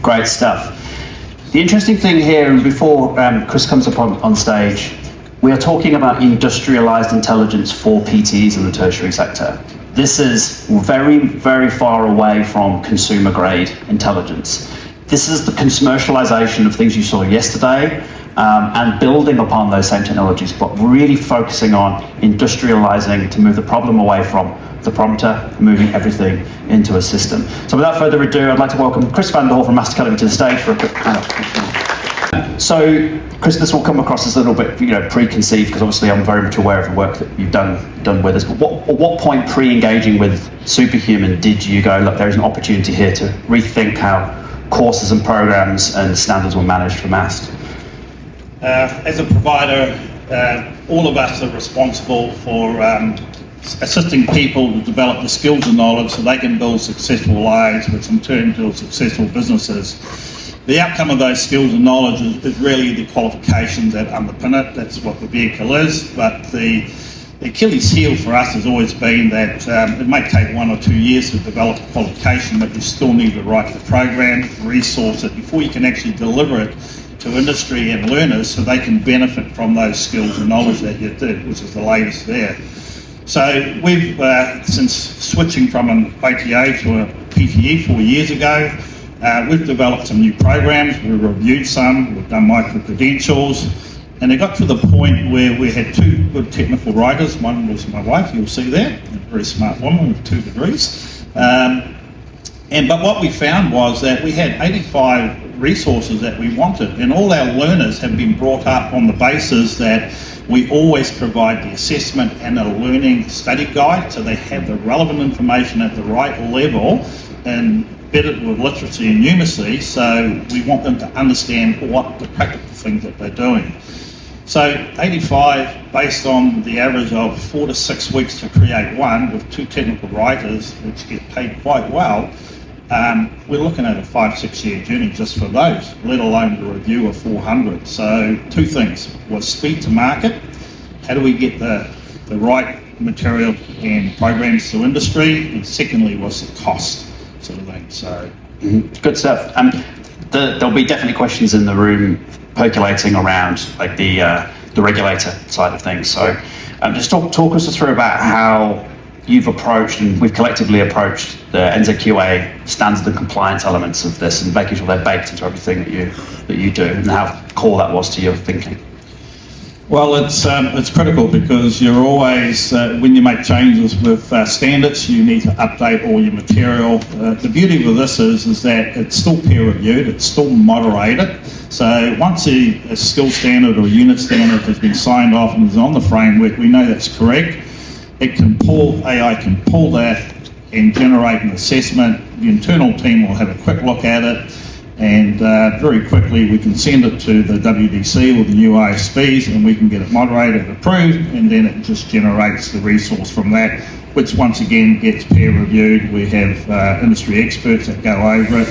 Great stuff. The interesting thing here, and before Chris comes up on stage, we are talking about industrialized intelligence for PTEs in the tertiary sector. This is very, very far away from consumer grade intelligence. This is the commercialization of things you saw yesterday, and building upon those same technologies, but really focusing on industrializing to move the problem away from the prompter, moving everything into a system. So without further ado, I'd like to welcome Chris Vanderhall from MAST Academy to the stage for a quick panel. So, Chris, this will come across as a little bit, preconceived, because obviously I'm very much aware of the work that you've done with us. But at what point, pre-engaging with Superhuman, did you go, look, there's an opportunity here to rethink how courses and programs and standards were managed for MAST? As a provider, all of us are responsible for assisting people to develop the skills and knowledge so they can build successful lives, which in turn build successful businesses. The outcome of those skills and knowledge is really the qualifications that underpin it. That's what the vehicle is. But the Achilles heel for us has always been that it may take 1 or 2 years to develop a qualification, but you still need to write the program, resource it before you can actually deliver it to industry and learners so they can benefit from those skills and knowledge that you did, which is the latest there. So we've, since switching from an OTA to a PTE 4 years ago, we've developed some new programs, we've reviewed some, we've done micro-credentials, and it got to the point where we had 2 good technical writers. One was my wife, you'll see there, a very smart woman with 2 degrees. But what we found was that we had 85 resources that we wanted, and all our learners have been brought up on the basis that we always provide the assessment and a learning study guide, so they have the relevant information at the right level and embedded with literacy and numeracy, so we want them to understand what the practical things that they're doing. So 85 based on the average of 4 to 6 weeks to create one with 2 technical writers, which get paid quite well. We're looking at a 5-6 year journey just for those, let alone the review of 400. So 2 things was speed to market. How do we get the right material and programs to industry? And secondly was the cost sort of thing. So Good stuff. There'll be definitely questions in the room percolating around like the regulator side of things. So just talk us through about how you've approached, and we've collectively approached, the NZQA standards and compliance elements of this, and making sure they're baked into everything that you do, and how core that was to your thinking. Well, it's critical because you're always, when you make changes with standards, you need to update all your material. The beauty of this is that it's still peer reviewed, it's still moderated. So once a skill standard or a unit standard has been signed off and is on the framework, we know that's correct. AI can pull that and generate an assessment. The internal team will have a quick look at it, and very quickly we can send it to the WDC or the new ISPs, and we can get it moderated, approved, and then it just generates the resource from that, which once again gets peer reviewed. We have industry experts that go over it.